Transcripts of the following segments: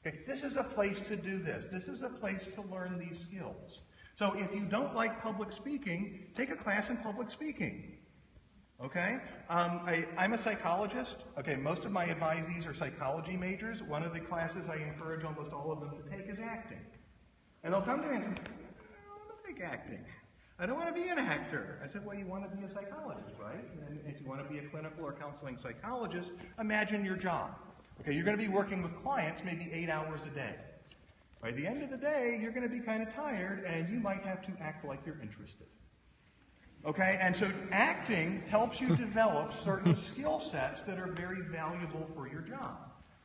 Okay, this is a place to do this. This is a place to learn these skills. So if you don't like public speaking, take a class in public speaking. Okay? I'm a psychologist. Okay, most of my advisees are psychology majors. One of the classes I encourage almost all of them to take is acting. And they'll come to me and say, I don't want to take acting. I don't want to be an actor. I said, well, you want to be a psychologist, right? And if you want to be a clinical or counseling psychologist, imagine your job. Okay, you're going to be working with clients maybe 8 hours a day. By the end of the day, you're going to be kind of tired, and you might have to act like you're interested. Okay, and so acting helps you develop certain skill sets that are very valuable for your job.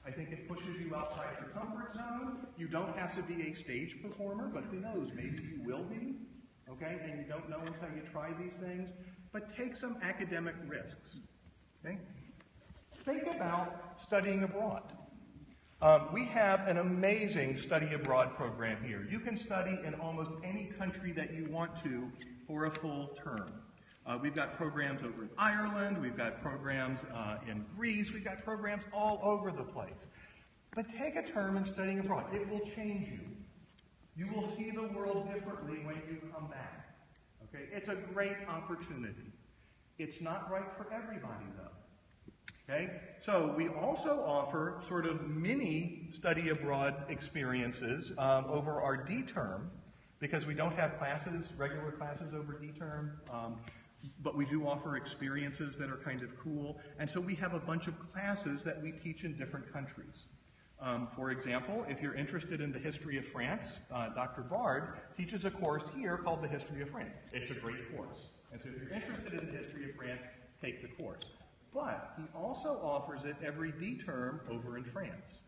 I think it pushes you outside your comfort zone. You don't have to be a stage performer, but who knows, maybe you will be. Okay, and you don't know until you try these things. But take some academic risks. Okay? Think about studying abroad. We have an amazing study abroad program here. You can study in almost any country that you want to for a full term. We've got programs over in Ireland, we've got programs in Greece, we've got programs all over the place. But take a term in studying abroad. It will change you. You will see the world differently when you come back. Okay? It's a great opportunity. It's not right for everybody, though. Okay? So we also offer sort of mini study abroad experiences over our D term, because we don't have classes, regular classes over D term, but we do offer experiences that are kind of cool. And so we have a bunch of classes that we teach in different countries. For example, if you're interested in the history of France, Dr. Bard teaches a course here called the History of France. It's a great course. And so if you're interested in the history of France, take the course. But he also offers it every D term over in France.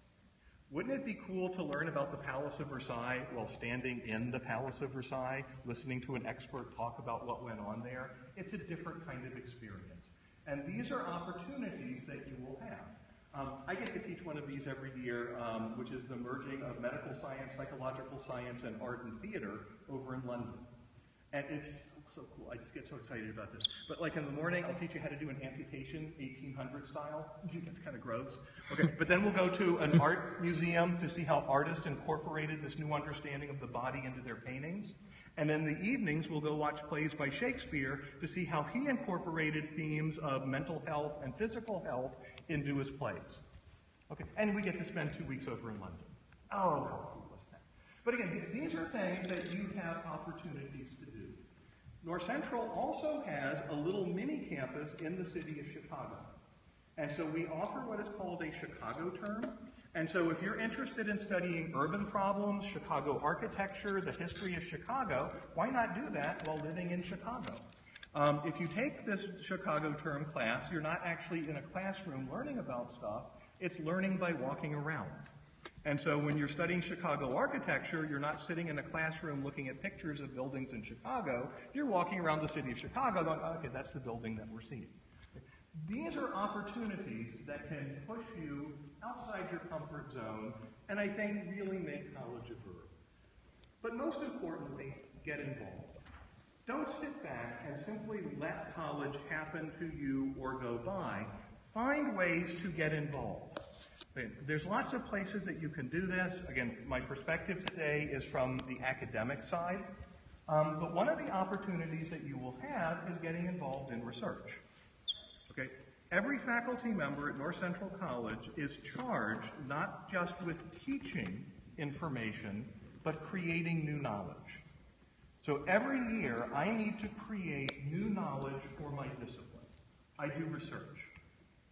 Wouldn't it be cool to learn about the Palace of Versailles while standing in the Palace of Versailles, listening to an expert talk about what went on there? It's a different kind of experience. And these are opportunities that you will have. I get to teach one of these every year, which is the merging of medical science, psychological science, and art and theater over in London. And it's so cool. I just get so excited about this. But like in the morning, I'll teach you how to do an amputation 1800 style. That's kind of gross. Okay, but then we'll go to an art museum to see how artists incorporated this new understanding of the body into their paintings. And in the evenings, we'll go watch plays by Shakespeare to see how he incorporated themes of mental health and physical health into his plays. Okay, and we get to spend 2 weeks over in London. Oh, how cool is that? But again, these are things that you have opportunities to do. North Central also has a little mini campus in the city of Chicago. And so we offer what is called a Chicago term. And so if you're interested in studying urban problems, Chicago architecture, the history of Chicago, why not do that while living in Chicago? If you take this Chicago term class, you're not actually in a classroom learning about stuff. It's learning by walking around. And so when you're studying Chicago architecture, you're not sitting in a classroom looking at pictures of buildings in Chicago. You're walking around the city of Chicago going, okay, that's the building that we're seeing. These are opportunities that can push you outside your comfort zone and I think really make college a verb. But most importantly, get involved. Don't sit back and simply let college happen to you or go by. Find ways to get involved. There's lots of places that you can do this. Again, my perspective today is from the academic side. But one of the opportunities that you will have is getting involved in research. Okay? Every faculty member at North Central College is charged not just with teaching information, but creating new knowledge. So every year, I need to create new knowledge for my discipline. I do research.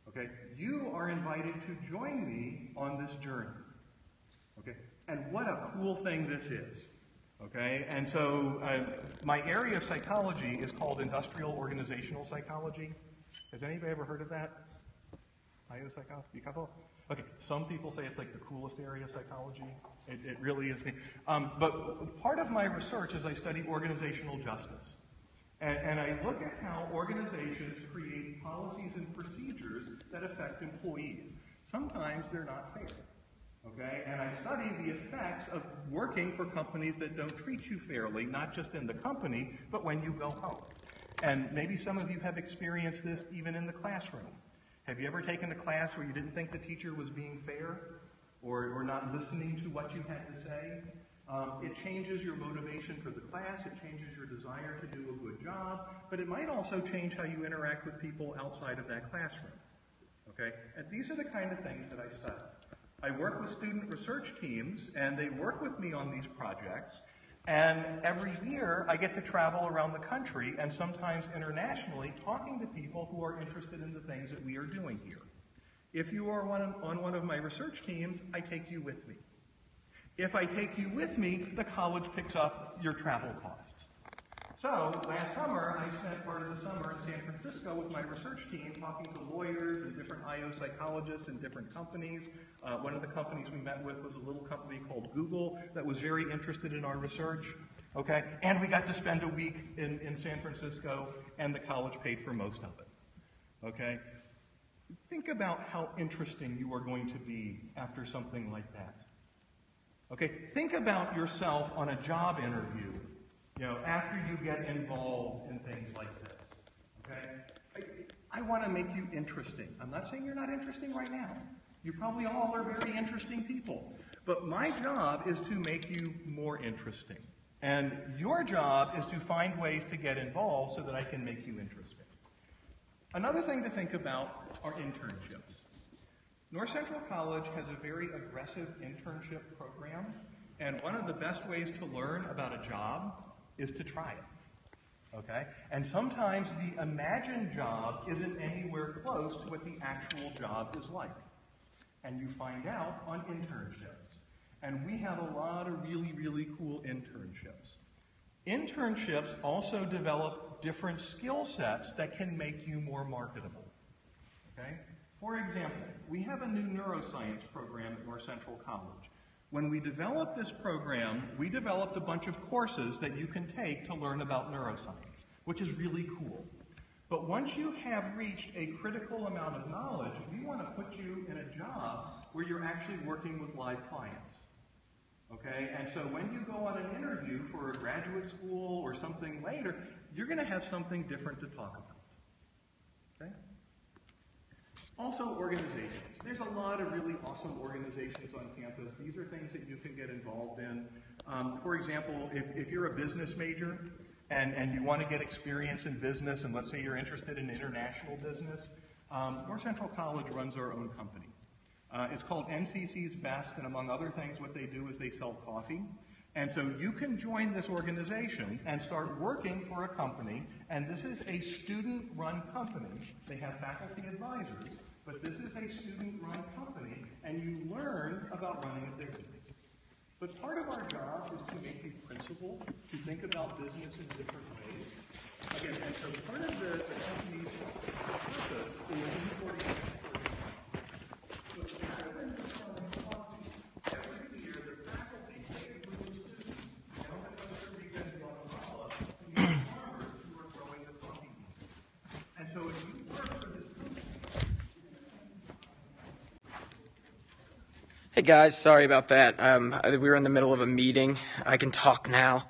Okay? You are invited to join me on this journey. Okay? And what a cool thing this is. Okay? And so my area of psychology is called industrial organizational psychology. Has anybody ever heard of that? Okay, some people say it's like the coolest area of psychology. It really is me. But part of my research is I study organizational justice. And I look at how organizations create policies and procedures that affect employees. Sometimes they're not fair. Okay? And I study the effects of working for companies that don't treat you fairly, not just in the company, but when you go home. And maybe some of you have experienced this even in the classroom. Have you ever taken a class where you didn't think the teacher was being fair? or not listening to what you had to say. It changes your motivation for the class, it changes your desire to do a good job, but it might also change how you interact with people outside of that classroom. Okay? And these are the kind of things that I study. I work with student research teams, and they work with me on these projects, and every year I get to travel around the country and sometimes internationally talking to people who are interested in the things that we are doing here. If you are on one of my research teams, I take you with me. If I take you with me, the college picks up your travel costs. So last summer, I spent part of the summer in San Francisco with my research team talking to lawyers and different IO psychologists in different companies. One of the companies we met with was a little company called Google that was very interested in our research. Okay? And we got to spend a week in San Francisco, and the college paid for most of it. Okay? Think about how interesting you are going to be after something like that. Okay, think about yourself on a job interview, after you get involved in things like this. Okay, I want to make you interesting. I'm not saying you're not interesting right now. You probably all are very interesting people. But my job is to make you more interesting. And your job is to find ways to get involved so that I can make you interesting. Another thing to think about are internships. North Central College has a very aggressive internship program, and one of the best ways to learn about a job is to try it, okay? And sometimes the imagined job isn't anywhere close to what the actual job is like. And you find out on internships. And we have a lot of really, really cool internships. Internships also develop different skill sets that can make you more marketable, okay? For example, we have a new neuroscience program at North Central College. When we developed this program, we developed a bunch of courses that you can take to learn about neuroscience, which is really cool. But once you have reached a critical amount of knowledge, we want to put you in a job where you're actually working with live clients. Okay? And so when you go on an interview for a graduate school or something later, you're going to have something different to talk about. Okay? Also, organizations. There's a lot of really awesome organizations on campus. These are things that you can get involved in. For example, if you're a business major and you want to get experience in business, and let's say you're interested in international business, North Central College runs our own company. It's called NCC's Best, and among other things, what they do is they sell coffee. And so you can join this organization and start working for a company, and this is a student-run company. They have faculty advisors, but this is a student-run company, and you learn about running a business. But part of our job is to make you principled, to think about business in different ways. Again, and so part of the company's purpose is importing. Every year, the faculty take a group of students down to Costa Rica and Guatemala to meet farmers who are growing the coffee beans. And so if you work for this company. Hey guys, sorry about that. We were in the middle of a meeting. I can talk now.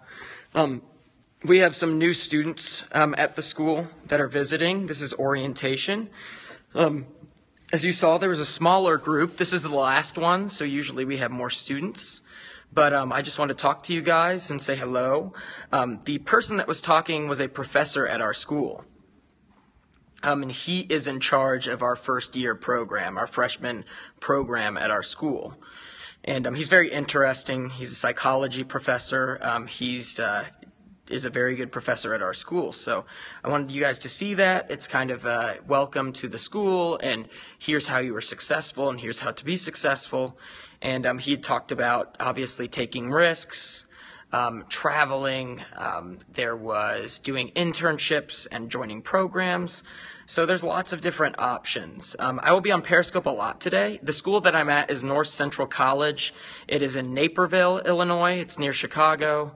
We have some new students at the school that are visiting. This is orientation. As you saw, there was a smaller group. This is the last one, so usually we have more students. But I just want to talk to you guys and say hello. The person that was talking was a professor at our school. And he is in charge of our first year program, our freshman program at our school. And he's very interesting. He's a psychology professor. He's is a very good professor at our school. So I wanted you guys to see that. It's kind of welcome to the school, and here's how you were successful, and here's how to be successful. And he had talked about, obviously, taking risks, traveling. There was doing internships and joining programs. So there's lots of different options. I will be on Periscope a lot today. The school that I'm at is North Central College. It is in Naperville, Illinois. It's near Chicago.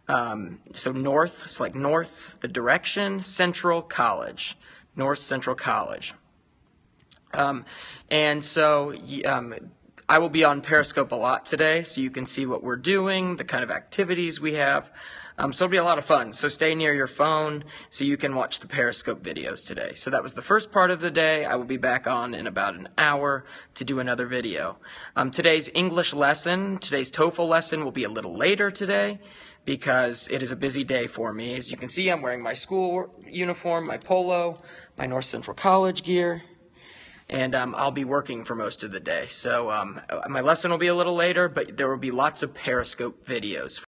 So north, it's like north, the direction, Central College, North Central College. And so I will be on Periscope a lot today, so you can see what we're doing, the kind of activities we have. So it'll be a lot of fun. So stay near your phone so you can watch the Periscope videos today. So that was the first part of the day. I will be back on in about an hour to do another video. Today's English lesson, today's TOEFL lesson will be a little later today because it is a busy day for me. As you can see, I'm wearing my school uniform, my polo, my North Central College gear, and I'll be working for most of the day. So my lesson will be a little later, but there will be lots of Periscope videos